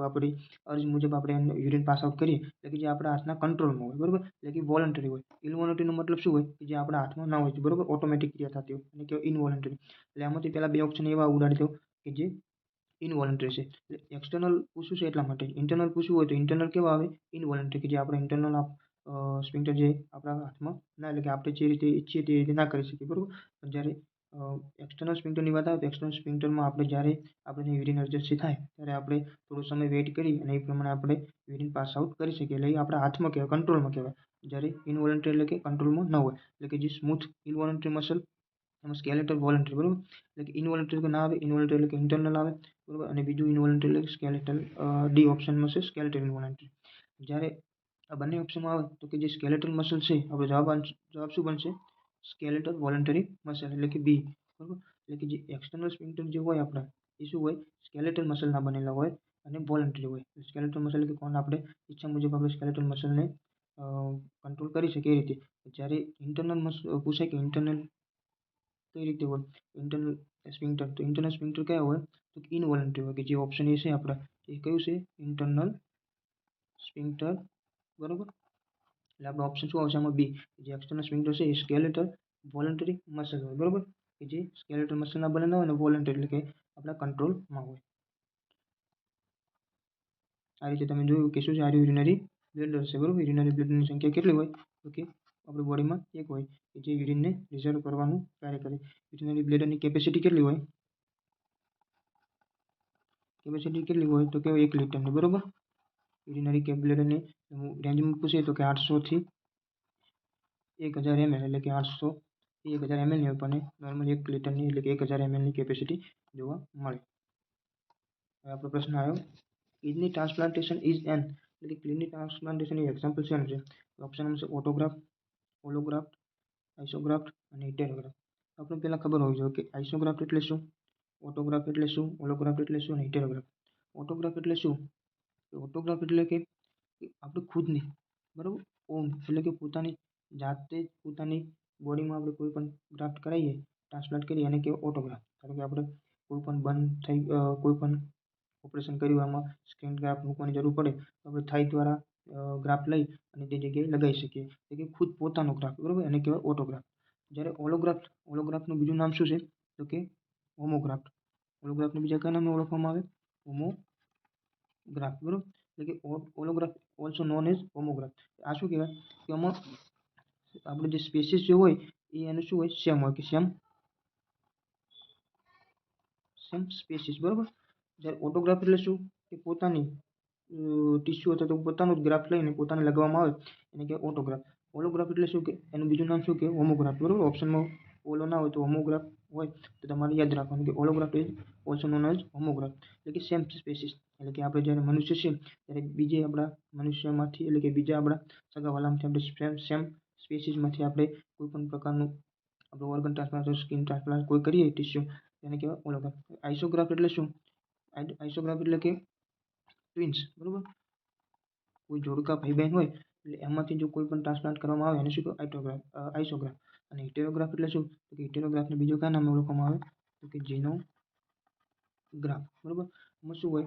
આપણી અર્જ મુજબ આપણે યુરિન પાસ આઉટ કરીએ એટલે કે જે આપણા હાથના કંટ્રોલમાં હોય. બરાબર, એટલે કે વોલન્ટરી હોય. ઇનવોલન્ટરીનો મતલબ શું હોય? કે જે આપણા હાથમાં ના હોય. બરાબર, ઓટોમેટિક ક્રિયા થતી હોય અને કહેવાય ઇનવોલન્ટરી. એટલે આમાંથી પહેલા બે ઓપ્શન એવા ઉડાડી દો કે જે ઇનવોલન્ટરી છે. એટલે એક્સટર્નલ પૂછવું છે એટલા માટે. ઇન્ટરનલ પૂછવું હોય તો ઇન્ટરનલ કેવા આવે? ઇનવોલન્ટરી, કે જે આપણે ઇન્ટરનલ સ્ફિંક્ટર જે આપણા હાથમાં ના એટલે કે આપણે જે રીતે ઈચ્છીએ તે રીતે ના કરી શકીએ. બરાબર, પણ જ્યારે એક્સટર્નલ સ્ફિંક્ટરની વાત આવે તો એક્સટર્નલ સ્ફિંક્ટરમાં આપણે જ્યારે આપણે યુરિન અર્જન્સી થાય ત્યારે આપણે થોડો સમય વેઇટ કરી અને એ પ્રમાણે આપણે યુરિન પાસ આઉટ કરી શકીએ. એટલે એ આપણા હાથમાં કહેવાય, કંટ્રોલમાં કહેવાય. જ્યારે ઇનવોલન્ટરી એટલે કે કંટ્રોલમાં ન હોય. એટલે કે જે સ્મૂથ ઇનવોલન્ટરી મસલ એમાં સ્કેલેટલ વોલન્ટરી. બરાબર, એટલે કે ઇનવોલન્ટરી ના આવે. ઇનવોલન્ટરી એટલે કે ઇન્ટરનલ આવે. બરાબર, અને બીજું ઇનવોલન્ટરી એટલે સ્કેલેટલ. ડી ઓપ્શનમાં છે સ્કેલેટલ ઇનવોલન્ટરી. જ્યારે આ બંને ઓપ્શનમાં આવે તો કે જે સ્કેલેટલ મસલ છે આપણે જવાબ શું બનશે? સ્કેલેટલ વોલન્ટરી મસલ એટલે કે બી. બરાબર, એટલે કે જે એક્સટર્નલ સ્ફિંક્ટર જે હોય આપણા એ શું હોય? સ્કેલેટલ મસલના બનેલા હોય અને વોલન્ટરી હોય. સ્કેલેટલ મસલ એટલે કે કોણ આપણે ઈચ્છા મુજબ આપણે સ્કેલેટલ મસલને કંટ્રોલ કરી શકીએ એ રીતે. જ્યારે ઇન્ટરનલ મસલ પૂછાય કે ઇન્ટરનલ કઈ રીતે હોય? ઇન્ટરનલ સ્ફિંક્ટર, તો ઇન્ટરનલ સ્ફિંક્ટર કયા હોય? તો ઇનવોલન્ટરી હોય, કે જે ઓપ્શન એ છે આપણા એ કયું છે? ઇન્ટરનલ સ્ફિંક્ટર. બરાબર, એટલે આપણો ઓપ્શન શું આવશે આમાં? બી. જે એક્સટર્નલ સ્ફિંક્ટર છે એ સ્કેલેટલ વોલન્ટરી મસલ હોય. બરાબર, કે જે સ્કેલેટલ મસલના બનેલા હોય અને વોલન્ટરી એટલે કે આપણા કંટ્રોલમાં હોય. આ રીતે તમે જોયું કે શું છે, આ યુરિનરી બ્લેડર છે, બરાબર. યુરિનરી બ્લેડરની સંખ્યા કેટલી હોય તો કે આપણી બોડીમાં એક હોય કે જે યુરિનને રિઝર્વ કરવાનું કાર્ય કરે. યુરિનરી બ્લેડરની કેપેસિટી કેટલી હોય? કેપેસિટી કેટલી હોય તો કે 1 લિટરની, બરાબર. યુરિનરી બ્લેડરની રેન્જમાં પૂછીએ તો કે 800 થી 1000 ml, એટલે કે 800 થી 1000 ml ની હોય, પણ નોર્મલ 1 લિટરની એટલે કે 1000 ml ની કેપેસિટી જોવા મળે. હવે આપણો પ્રશ્ન આવ્યો, કિડની ટ્રાન્સપ્લાન્ટેશન ઇઝ એન, એટલે કે કિડની ટ્રાન્સપ્લાન્ટેશન એક્ઝામ્પલ શેનું છે? ઓપ્શન છે ઓટોગ્રાફ્ટ, હોલોગ્રાફ્ટ, આઇસોગ્રાફ્ટ અને હિટેરોગ્રાફ્ટ. આપણે પહેલાં ખબર હોવી જોઈએ કે આઇસોગ્રાફ્ટ એટલે શું, ઓટોગ્રાફ્ટ એટલે શું, હોલોગ્રાફ્ટ એટલે શું અને હિટેરોગ્રાફ્ટ. ઓટોગ્રાફ્ટ એટલે શું? ઓટોગ્રાફ્ટ એટલે કે આપણે ખુદની, બરાબર, ઓન એટલે કે પોતાની જાતે જ પોતાની બોડીમાં આપણે કોઈ પણ ગ્રાફ્ટ કરાવીએ, ટ્રાન્સપ્લાન્ટ કરીએ, એને કહેવાય ઓટોગ્રાફ્ટ. કારણ કે આપણે કોઈ પણ બંધ થઈ કોઈ પણ ઓપરેશન કર્યું આમાં સ્ક્રીન ગ્રાફ્ટ મૂકવાની જરૂર પડે તો આપણે થાઈ દ્વારા ગ્રાફ્ટ લઈ અને તે જગ્યાએ લગાવી શકીએ, એટલે કે ખુદ પોતાનો ગ્રાફ્ટ, બરાબર, એને કહેવાય ઓટોગ્રાફ્ટ. જ્યારે હોલોગ્રાફ્ટનું બીજું નામ શું છે તો કે હોમોગ્રાફ્ટ. હોલોગ્રાફ્ટને બીજા કયા નામે ઓળખવામાં આવે? હોમોગ્રાફ્ટ, બરાબર. એટલે કે હોલોગ્રાફ્ટ ઓલ્સો નોન એઝ હોમોગ્રાફ્ટ. આ શું કહેવાય કે આમાં આપણે જે સ્પેસીસ જે હોય એ એનું શું હોય? સેમ હોય, કે સેમ સ્પેસીસ, બરાબર. જ્યારે ઓટોગ્રાફ્ટ એટલે શું કે પોતાની ટિશ્યુ અથવા તો પોતાનું જ ગ્રાફ્ટ લઈને પોતાને લગાવવામાં આવે એને કહેવાય ઓટોગ્રાફ્ટ. હોલોગ્રાફ્ટ એટલે શું કે એનું બીજું નામ શું કે હોમોગ્રાફ્ટ, બરાબર. ઓપ્શનમાં ઓલો ના હોય તો હોમોગ્રાફ્ટ હોય તો તમારે યાદ રાખવાનું કે હોલોગ્રાફ્ટ ઇઝ ઓલ્સો નોન એઝ હોમોગ્રાફ્ટ, એટલે કે સેમ સ્પેસીસ. એટલે કે આપણે જ્યારે મનુષ્ય છે ત્યારે બીજે આપણા મનુષ્યમાંથી, એટલે કે બીજા આપણા સગાવાલામાંથી આપણે સેમ સ્પેસીસમાંથી આપણે કોઈ પણ પ્રકારનું આપણે ઓર્ગન ટ્રાન્સપ્લાન્ટ, સ્કિન ટ્રાન્સપ્લાન્ટ કોઈ કરીએ ટિશ્યુ, એને કહેવાય હોલોગ્રાફ્ટ. આઇસોગ્રાફ્ટ એટલે શું? આઇસોગ્રાફ્ટ એટલે કે ટ્વિન્સ, બરાબર. કોઈ જોડકા ભાઈ બહેન હોય એટલે એમાંથી જો કોઈ પણ ટ્રાન્સપ્લાન્ટ કરવામાં આવે એને શું કહેવાય? આઇસોગ્રાફ્ટ. અને હિટેરોગ્રાફ્ટ એટલે શું તો કે હિટેરોગ્રાફ્ટને બીજો કયા નામે ઓળખવામાં આવે તો કે જીનોગ્રાફ્ટ, બરાબર. એમાં શું હોય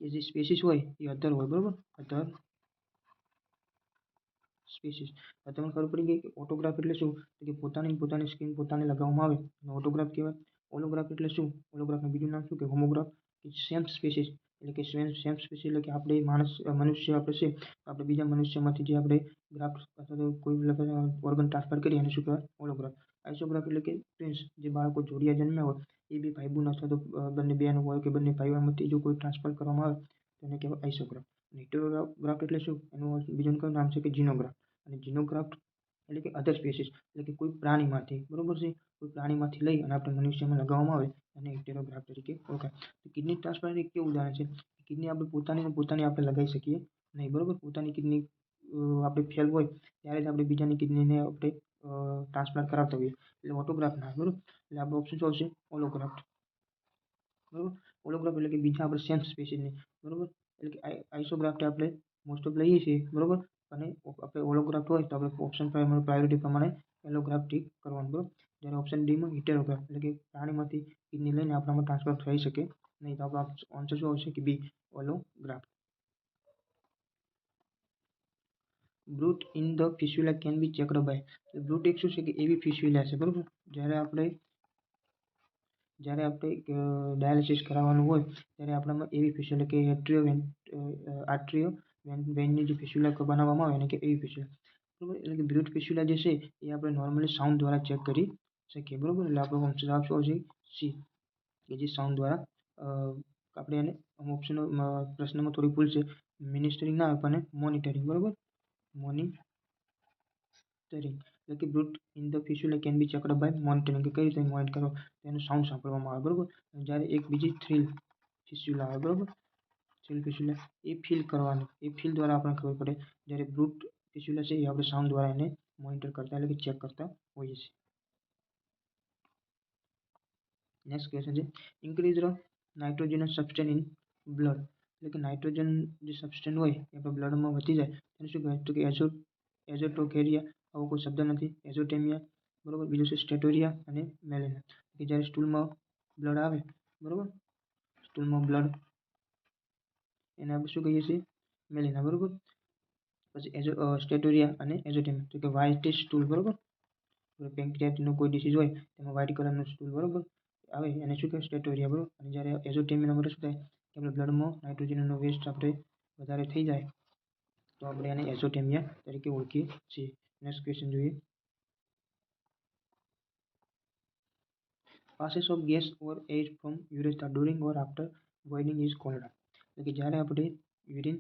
કે જે સ્પેસીસ હોય એ અધર હોય, બરાબર, અધર સ્પેસીસ. હવે તમને ખબર પડી ગઈ કે ઓટોગ્રાફ એટલે શું તો કે પોતાની સ્કિન પોતાને લગાવવામાં આવે અને ઓટોગ્રાફ કહેવાય. હોલોગ્રાફ એટલે શું? હોલોગ્રાફનું બીજું નામ શું કે હોમોગ્રાફ. સેમ સ્પેસીસ એટલે કે સેમ સ્પેસીસ એટલે કે આપણે મનુષ્ય આપણે છે, આપણે બીજા મનુષ્યમાંથી જે આપણે ગ્રાફ્ટ અથવા તો કોઈ ઓર્ગન ટ્રાન્સફર કરીએ એને શું કહેવાય? હોલોગ્રાફ. આઇસોગ્રાફ એટલે કે ટ્વિન્સ, જે બાળકો જોડિયા જન્મ્યા હોય એ બે ભાઈ બહેન અથવા તો બંને બહેન હોય કે બંને ભાઈઓમાંથી જો કોઈ ટ્રાન્સફર કરવામાં આવે તો એને કહેવાય આઇસોગ્રાફ. અને હિટેરોગ્રાફ્ટ એટલે શું? એનું બીજું કયું નામ છે કે જીનોગ્રાફ. અને જીનોગ્રાફ્ટ એટલે કે અધર સ્પેસીસ, એટલે કે કોઈ પ્રાણીમાંથી, બરાબર છે, કોઈ પ્રાણીમાંથી લઈ અને આપણે મનુષ્યમાં લગાવવામાં આવે અને હિટેરોગ્રાફ્ટ તરીકે ઓળખાય. તો કિડની ટ્રાન્સપ્લાન્ટ એક કેવું ઉદાહરણ છે કે કિડની આપણે પોતાની આપણે લગાવી શકીએ નહીં, બરાબર. પોતાની કિડની આપણે ફેલ હોય ત્યારે જ આપણે બીજાની કિડનીને આપણે ટ્રાન્સપ્લાન્ટ કરાવતા હોઈએ, એટલે ઓટોગ્રાફ્ટ ના, બરાબર. એટલે આપણો ઓપ્શન શું આવશે? હોલોગ્રાફ્ટ, બરાબર. હોલોગ્રાફ એટલે કે બીજા આપણે સેમ સ્પેસીસની, બરાબર. એટલે કે આઇસોગ્રાફ્ટ આપણે મોસ્ટ ઓફ લઈએ છીએ, બરાબર. અને આપણે હોલોગ્રાફ્ટ હોય તો આપણે ઓપ્શન પ્રાયોરિટી પ્રમાણે હોલોગ્રાફ્ટ ટીક કરવાનું, બરાબર. જ્યારે ઓપ્શન ડીમાં હિટેરોગ્રાફ્ટ એટલે કે પ્રાણીમાંથી કિડની લઈને આપણામાં ટ્રાન્સફર થઈ શકે નહીં, તો આપણો આન્સર શું આવશે કે બી, હોલોગ્રાફ્ટ. Bruit in the fistula can be checked by. Bruit એક શું છે કે એવી ફિસ્યુલા છે, બરાબર. જ્યારે આપણે ડાયાલિસિસ કરાવવાનું હોય ત્યારે આપણામાં એવી ફિસ્યુલા કે આર્ટરીઓ વેનની જે ફિસ્યુલા બનાવવામાં આવે એને કે એવી ફિસ્યુલા, બરાબર. એટલે કે બ્રુટ ફિસ્યુલા જે છે એ આપણે નોર્મલી સાઉન્ડ દ્વારા ચેક કરી શકીએ, બરાબર. એટલે આપણો ઓપ્શન આવશે સી, કે જે સાઉન્ડ દ્વારા આપણે એને ઓપ્શન પ્રશ્નમાં થોડી ભૂલ છે, મિનિસ્ટરિંગ ના આવે પણ મોનિટરિંગ, બરાબર, મોનિટરિંગ. એટલે કે bruit in the fistula can be checked by monitoring, કે કઈ રીતે મોનિટર કરો તેનું સાઉન્ડ સાંભળવામાં આવે, બરાબર. જ્યારે એક બીજી થ્રિલ ફિસ્યુલા આવે, બરાબર, થ્રિલ ફિસ્યુલા એ ફીલ કરવાનું, એ ફીલ દ્વારા આપણને ખબર પડે. જ્યારે બ્રુટ ફિસ્યુલા છે એ આપણે સાઉન્ડ દ્વારા એને મોનિટર કરતા એટલે કે ચેક કરતા હોઈએ છીએ. નેક્સ્ટ ક્વેશ્ચન છે increase the nitrogenous substance in blood, એટલે કે નાઇટ્રોજન જે સબસ્ટેન્સ હોય એ આપણા બ્લડમાં વધી જાય એને શું કહેવાય તો કે એઝોટોકેરિયા, આવો કોઈ શબ્દ નથી, એઝોટેમિયા, બરાબર. બીજું છે સ્ટેટોરિયા અને મેલેના, કે જ્યારે સ્ટૂલમાં બ્લડ આવે, બરાબર, સ્ટૂલમાં બ્લડ એને આપણે શું કહીએ છીએ? મેલેના, બરાબર. પછી સ્ટેટોરિયા અને એઝોટેમિયા, તો કે વ્હાઇટ સ્ટૂલ, બરાબર. પેન્ક્રિયાટિસનો કોઈ ડિસીઝ હોય તેમાં વ્હાઇટ કલરનું સ્ટૂલ, બરાબર, આવે એને શું કહેવાય? સ્ટેટોરિયા, બરાબર. અને જ્યારે એઝોટેમિયાના માટે શું થાય કે આપણે બ્લડમાં નાઇટ્રોજનનો વેસ્ટ આપણે વધારે થઈ જાય તો આપણે એને એઝોથેમિયા તરીકે ઓળખીએ છીએ. નેક્સ્ટ ક્વેશ્ચન જોઈએ. Passes of gas or air from urethra during or after voiding is called. એટલે કે જ્યારે આપણે યુરિન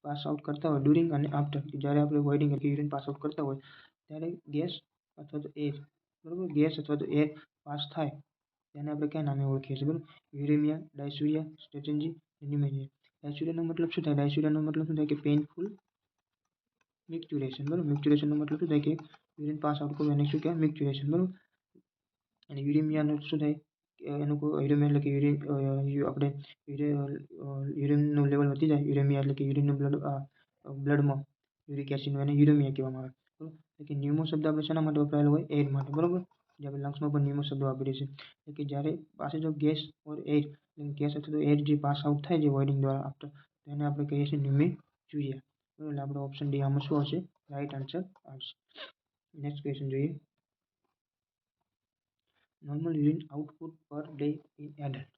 પાસ આઉટ કરતા હોય ડ્યુરિંગ અને આફ્ટર, જ્યારે આપણે વોઇડિંગ એટલે યુરિન પાસ આઉટ કરતા હોય ત્યારે ગેસ અથવા તો એર, બરાબર, ગેસ અથવા તો એર પાસ થાય તેને આપણે કયા નામે ઓળખીએ છીએ? બરાબર, યુરેમિયા, ડાયસ્યુરિયા, સ્ટેટેન્જી, ન્યુમેનિયા. ડાયસ્યુરિયાનો મતલબ શું થાય? ડાયસ્યુરિયાનો મતલબ શું થાય કે પેઇનફુલ મિક્ચ્યુરેશન. બરાબર, મિક્ચ્યુરેશનનો મતલબ શું થાય કે યુરિન પાસ આઉટ કરવું એને શું કહેવાય? મિક્ચ્યુરેશન. બરાબર, અને યુરેમિયાનો શું થાય? એનું યુરેમિયા એટલે કે આપણે યુરિનનું લેવલ વધી જાય. યુરેમિયા એટલે કે યુરિનનું બ્લડમાં યુરિક એસિડનું એને યુરેમિયા કહેવામાં આવે. બરાબર, એટલે કે ન્યુમો શબ્દ આપણે શેના માટે વપરાયેલો હોય? એર માટે. બરાબર, જે આપણે લંગ્સમાં પણ ન્યુમો શબ્દ વાપરીએ છીએ. એટલે કે જ્યારે passage of gas or air, gas અથવા તો એર જે પાસ આઉટ થાય છે વોઇડિંગ દ્વારા આફ્ટર, તેને આપણે કહીએ છીએ ન્યુમેચ્યુરિયા. બરાબર, એટલે આપણો ઓપ્શન ડી આમાં શું હશે? રાઈટ આન્સર આવશે. નેક્સ્ટ ક્વેશ્ચન જોઈએ. Normal urine output per day in adult.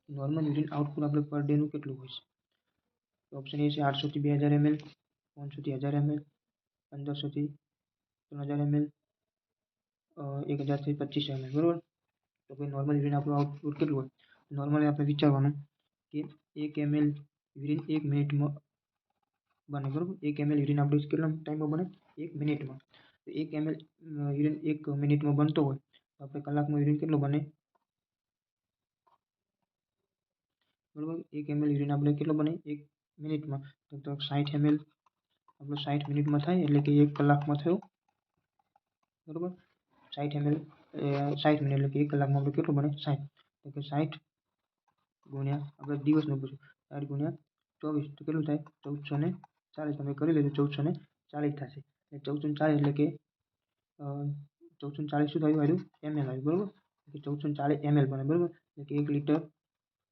Normal urine output આપણે પર ડેનું કેટલું હોય છે? ઓપ્શન એ છે 800 થી 2000 ml, 500 થી 1000 ml, 1500 થી 3000 ml, 1000 થી 2500 ml. બરાબર, તો ભાઈ નોર્મલ યુરિન આપણું આઉટપુટ કેટલું હોય? નોર્મલી આપણે વિચારવાનું કે 1 ml યુરિન 1 મિનિટમાં બને. બરાબર, 1 ml યુરિન આપણે કેટલા ટાઈમમાં બને? 1 મિનિટમાં. તો 1 ml યુરિન 1 મિનિટમાં બનતો હોય તો આપણે કલાકમાં યુરિન કેટલું બને? બરાબર, 1 ml યુરિન આપણે કેટલો બને? 1 મિનિટમાં. તો 60 ml આપણો 60 મિનિટમાં થાય એટલે કે 1 કલાકમાં થયો. બરાબર, 60 ml 60 મિનિટ એટલે કે 1 કલાકમાં આપણે કેટલું બને? 60. તો કે 60 ગુણ્યા આપણે દિવસનું પૂછ્યું, 60 ગુણ્યા 24 તો કેટલું થાય? 1440. તમે કરી લેજો, 1440 થશે. એટલે 1440 એટલે કે 1440 શું થયું? આવ્યું ml આવ્યું. બરાબર, એટલે 1440 ml બને. બરાબર, એટલે કે 1 લીટર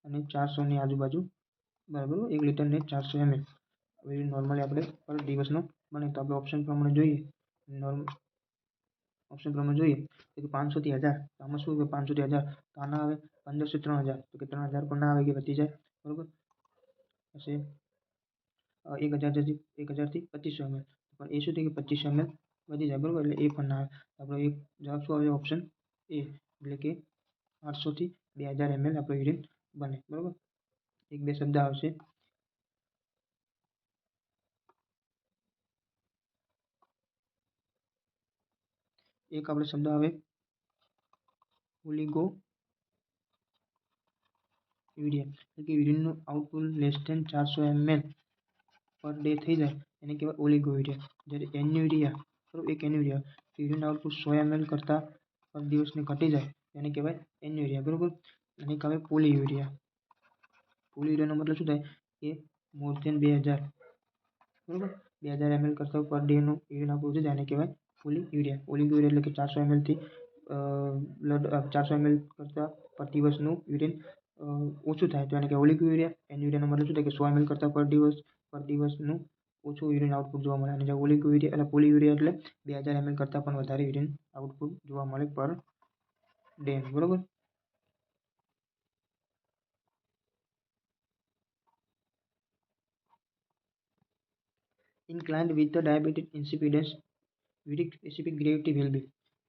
અને 400 ની આજુબાજુ. બરાબર, 1 લીટર ને 400 ml નોર્મલી આપણે પર દિવસનો બને. તો આપણે ઓપ્શન પ્રમાણે જોઈએ તો 500 થી 1000. તો આમાં શું? 500 થી 1000 તો આના આવે 1500 થી 3000. તો કે 3000 પણ ના આવે કે વધી જાય. બરાબર, હશે 1000 થી 2500 ml. પણ એ શું થાય કે 2500 ml વધી જાય. બરાબર, એટલે એ પણ ના આવે. આપણો એક જવાબ શું આવે? ઓપ્શન એ, એટલે કે 800 થી 2000 ml આપણું યુરિન બને. બરાબર, એક બે શબ્દ આવશે. એક આપણે શબ્દ આવે ઓલિગો યુરિયા, એટલે કે યુરિનનું output less than 400 ml per day થઈ જાય એને કહેવાય ઓલિગો યુરિયા. જ્યારે એન્યુરિયા, બરાબર, એક એન્યુરિયા યુરિન આઉટપુટ 100 ml કરતાં પર દિવસને ઘટી જાય એને કહેવાય એન્યુરિયા. બરાબર, અને કહેવાય પોલીયુરિયા. પોલીયુરિયાનો મતલબ શું થાય? કે મોર ધેન 2000, બરાબર, 2000 ml કરતાં પર ડેનું યુરિન આઉટપુટ વધી જાય એને કહેવાય પોલીયુરિયા. ઓલિગોયુરિયા એટલે કે 400 ml થી બ્લડ 400 ml કરતાં પર દિવસનું યુરિન ઓછું થાય તો એને કહેવાય ઓલિગોયુરિયા. એન્યુરિયાનો મતલબ શું થાય? કે 100 ml કરતાં પર દિવસનું ઓછું યુરિન આઉટપુટ જોવા મળે. અને જે ઓલિગોયુરિયા એટલે પોલીયુરિયા એટલે 2000 ml કરતાં પણ વધારે યુરિન આઉટપુટ જોવા મળે પર ડે. બરાબર, inclined with the diabetic insipidus uric specific gravity will be.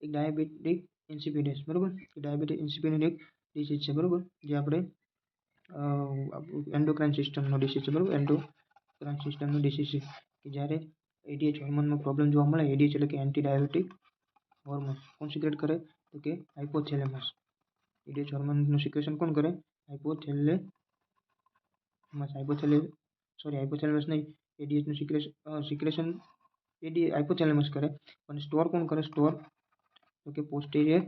એક ડાયાબિટીક ઇન્સિપિડન્સ. બરાબર, ડાયાબિટીક ઇન્સિપિડન્સ એક ડિસીઝ છે. બરાબર, જે આપણે એન્ડોક્રાઇન સિસ્ટમનો ડિસીઝ છે. બરાબર, એન્ડોક્રાઇન સિસ્ટમનો ડિસીઝ છે કે જ્યારે એડીએચ હોર્મોનમાં પ્રોબ્લેમ જોવા મળે. એડીએચ એટલે કે એન્ટી ડાયાબિટીક હોર્મોન કોણ સિક્રેટ કરે? તો કે હાઇપોથેલેમસ. એડીએચ હોર્મોનનું સિક્રેશન કોણ કરે? હાઇપોથેલેમસ. હાઇપોથેલેમસ નહીં, એડીએચનું સિક્રેશન હાઇપોથેલેમસ કરે. અને સ્ટોર કોણ કરે? સ્ટોર તો કે પોસ્ટેરિયર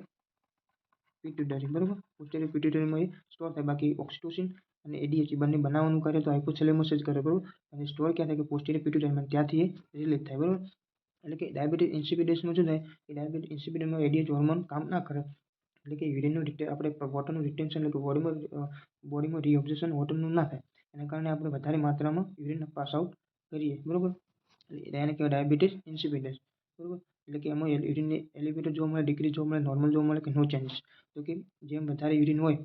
પિટ્યુટરી. બરાબર, પોસ્ટેરિયર પિટ્યુટરીમાં એ સ્ટોર થાય. બાકી ઓક્સિટોસિન અને એડીએચ બંને બનાવવાનું કાર્ય તો હાઇપોથેલેમસ જ કરે. બરાબર, અને સ્ટોર ક્યાં થાય? કે પોસ્ટેરિયર પિટ્યુટરીમાં, ત્યાંથી એ રિલીઝ થાય. બરાબર, એટલે કે ડાયાબિટીક ઇન્સિપિડન્સમાં શું થાય? કે ડાયાબિટીક ઇન્સિપિડન્સમાં એડીએચ હોર્મોન કામ ના કરે. એટલે કે યુરિનનું આપણે વોટરનું રિટેન્શન એટલે કે બોડીમાં રીઓબ્ઝર્વેશન વોટરનું ના થાય. એના કારણે આપણે વધારે માત્રામાં યુરિન પાસ આઉટ કરીએ. બરાબર, એને કહેવાય ડાયાબિટીસ ઇન્સિપિડન્સ. બરાબર, એટલે કે એમાં યુરિનની એલિવેટેડ જોવા મળે, ડિક્રીઝ જોવા મળે, નોર્મલ જોવા મળે કે નો ચેન્જીસ. તો કે જેમ વધારે યુરિન હોય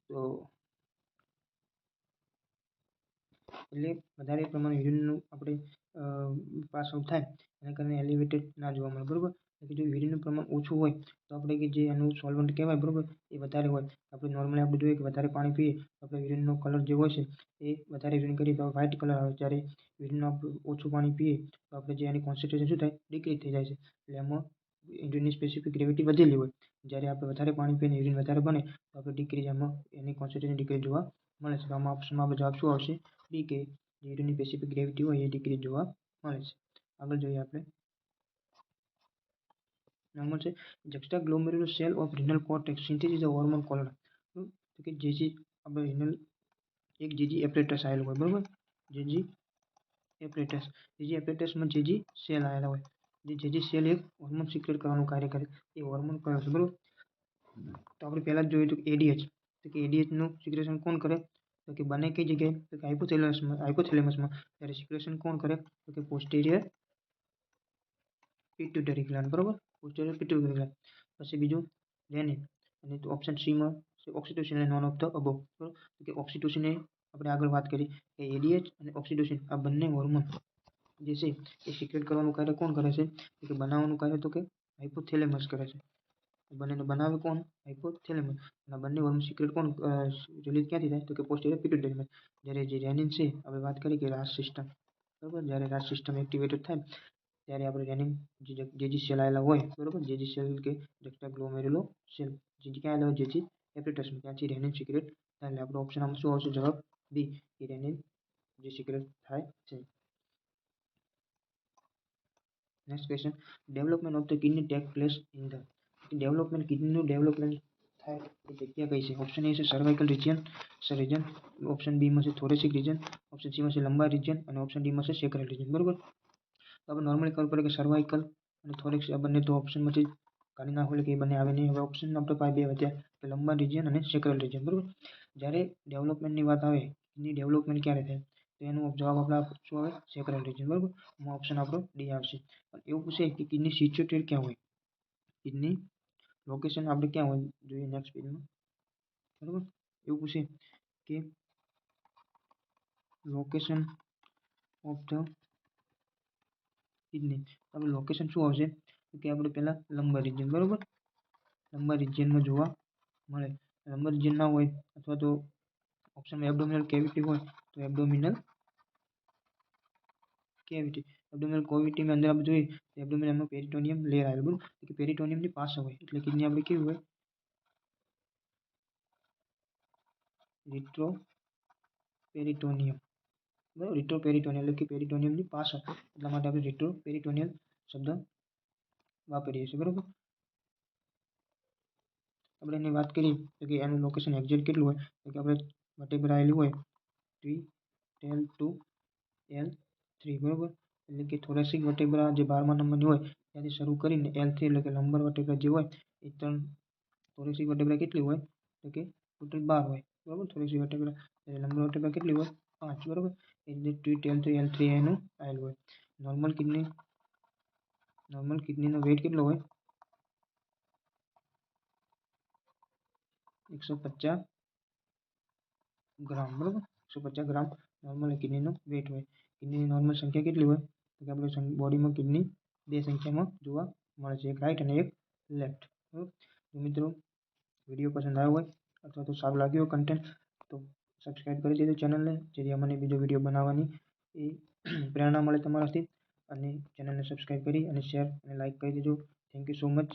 તો એટલે વધારે પ્રમાણે યુરિનનું આપણે પાસ આઉટ થાય એના કારણે એલિવેટેડ ના જોવા મળે, બરાબર. એટલે જો યુરિનનું પ્રમાણ ઓછું હોય તો આપણે કે જે એનું સોલ્વન્ટ કહેવાય, બરાબર, એ વધારે હોય. આપણે નોર્મલી આપણે જોઈએ કે વધારે પાણી પીએ તો આપણે યુરિનનો કલર જે હોય છે એ વધારે યુરિન કરીએ તો વ્હાઇટ કલર આવે. જ્યારે યુરિનનું આપણે ઓછું પાણી પીએ તો આપણે જે એની કોન્સન્ટ્રેશન શું થાય, ડિક્રીઝ થઈ જાય છે. એટલે એમાં યુરિનની સ્પેસિફિક ગ્રેવિટી વધેલી હોય. જ્યારે આપણે વધારે પાણી પીને યુરિન વધારે બને તો આપણે ડિક્રીઝ એમાં એની કોન્સન્ટ્રેશન ડિક્રીઝ જોવા મળે છે. તો આમાં ઓપ્શનમાં આપણે જવાબ શું આવશે? ડી, કે યુરિનની સ્પેસિફિક ગ્રેવિટી હોય એ ડિક્રીઝ જોવા મળે છે. આગળ જોઈએ આપણે. નંબર છે juxtaglomerular cell of renal cortex synthesis of hormone cholera. તો કે જે આપણે renal એક જીજી એપરેટસ આવેલું હોય, બરાબર. જીજી એપરેટસ, જીજી એપરેટસમાં જીજી સેલ આવેલા હોય. જે જીજી સેલ એક હોર્મોન સિક્રેટ કરવાનું કાર્ય કરે. એ હોર્મોન કયો છે, બરાબર. તો આપણે પહેલાં જ જોયું હતું કે એડીએચ. તો કે એડીએચનું સિક્રેશન કોણ કરે? તો કે બને કઈ જગ્યાએ? તો કે હાઇપોથેલેમસમાં. ત્યારે સિક્રેશન કોણ કરે? તો કે પોસ્ટેરિયર પિટ્યુટરી ગ્લેન્ડ, બરાબર. પોસ્ટેરિયર પિટ્યુટરી ગ્લેન્ડ. પછી બીજું રેનિન. અને ઓપ્શન સીમાં ઓક્સિટોસિન અને નોન ઓફ ધ અબોવ, બરાબર. તો કે ઓક્સિટોસિન આપણે આગળ વાત કરી કે એડીએચ અને ઓક્સિટોસિન આ બંને હોર્મોન જે છે એ સિક્રેટ કરવાનું કાર્ય કોણ કરે છે? તો કે બનાવવાનું કાર્ય તો કે હાઇપોથેલેમસ કરે છે. બંનેને બનાવે કોણ? હાઇપોથેલેમસ. અને બંને હોર્મોન સિક્રેટ કોણ રિલીઝ ક્યાંથી થાય? તો કે પોસ્ટેરિયર પિટ્યુટરીમાં. જ્યારે જે રેનિન છે આપણે વાત કરી કે રાસ સિસ્ટમ, બરાબર. જ્યારે રાસ સિસ્ટમ એક્ટિવેટેડ થાય ત્યારે આપણે રેનિન જે સેલ આવેલા હોય, બરાબર. જે સેલ કે juxtaglomerular સેલ જે ક્યાં આવેલા હોય? જે એપરેટસમાં. ત્યાંથી રેનિન સિક્રેટ થાય. એટલે આપણો ઓપ્શન આમાં શું આવશે? જવાબ બી, કે રેનિન જે સિક્રેટ થાય છે. Next question, development of the kidney take place in the. Development, કિડનીનું ડેવલપમેન્ટ થાય એ જગ્યા કઈ છે? ઓપ્શન એ છે સર્વાઇકલ રિજિયન, ઓપ્શન બીમાં છે થોરેસિક રિજિયન, ઓપ્શન સીમાં છે લંબાર રિજિયન અને ઓપ્શન ડીમાં છે સેક્રલ રિજિયન, બરાબર. તો આપણે નોર્મલી ખબર પડે કે સર્વાઇકલ અને થોરેક્સ આ બંને તો ઓપ્શનમાંથી કાઢી નાખો એટલે કે એ બંને આવે નહીં. હવે ઓપ્શન આપણે પાસે બે વધ્યા કે લંબાર રિજિયન અને સેક્રલ રિજિયન, બરાબર. જ્યારે ડેવલપમેન્ટની વાત આવે, કિડની ડેવલપમેન્ટ ક્યારે થાય? તો એનો જવાબ આપણા શું આવે? સેક્રલ રિજિયન, બરાબર. એમાં ઓપ્શન આપણો ડી આવશે. એવું પૂછે કે કિડની સિચ્યુએટેડ ક્યાં હોય? કિડની લોકેશન આપણે ક્યાં હોય? જોઈએ નેક્સ્ટ પેજમાં, બરાબર. એવું પૂછે કે લોકેશન ઓફ ધ કિડની. આપણે લોકેશન શું આવશે? તો કે આપણે પહેલાં લંબાર રિજિયન, બરાબર. લંબાર રિજિયનમાં જોવા મળે. લંબાર રિજિયન ના હોય અથવા તો ઓપ્શનમાં એબ્ડોમિનલ કેવિટી હોય તો એબ્ડોમિનલ કેવિટી. એબ્ડોમિનલ કેવિટીની અંદર આપણે જોઈએ તો એબ્ડોમિનલમાં પેરિટોનિયમ લેયર આવેલું, બરાબર. કે પેરિટોનિયમની પાસે હોય એટલે કિડની આપણે કેવી હોય? રિટ્રોપેરિટોનિયમ, બરાબર. રિટ્રોપેરિટોનિયમ એટલે કે પેરિટોનિયમની પાસે. એટલા માટે આપણે રિટ્રોપેરિટોનિયલ શબ્દ વાપરીએ છીએ, બરાબર. આપણે એની વાત કરી તો કે એનું લોકેશન એક્ઝેક્ટ કેટલું હોય? તો કે આપણે વર્ટેબ્રા આવેલી હોય L2, L3, બરાબર. એટલે કે થોરેસિક વર્ટેબ્રા જે 12મા નંબરની હોય ત્યાંથી શરૂ કરીને L3 એટલે કે લંબાર વર્ટેબ્રા જે હોય એ 3 થોરેસિક વર્ટેબ્રા કેટલી હોય? તો કે ટોટલ 12 હોય, બરાબર. થોરેસિક વર્ટેબ્રા લંબાર વર્ટેબ્રા કેટલી હોય? 5, બરાબર. એટલે L3, L3 એનું આવેલું હોય. નોર્મલ કિડનીનો વેઇટ કેટલો હોય? 150 ગ્રામ, બરાબર. 150 ગ્રામ નોર્મલ કિડનીનો વેઇટ હોય. કિડનીની નોર્મલ સંખ્યા કેટલી હોય? તો કે આપણે બોડીમાં કિડની બે સંખ્યામાં જોવા મળે છે, એક રાઈટ અને એક લેફ્ટ, બરાબર. તો મિત્રો વિડીયો પસંદ આવ્યો હોય અથવા તો સારું લાગ્યું હોય કન્ટેન્ટ તો સબસ્ક્રાઈબ કરી દેજો ચેનલને, જેથી અમને બીજો વિડીયો બનાવવાની એ પ્રેરણા મળે તમારાથી. અને ચેનલને સબસ્ક્રાઈબ કરી અને શેર અને લાઈક કરી દેજો. Thank you so much.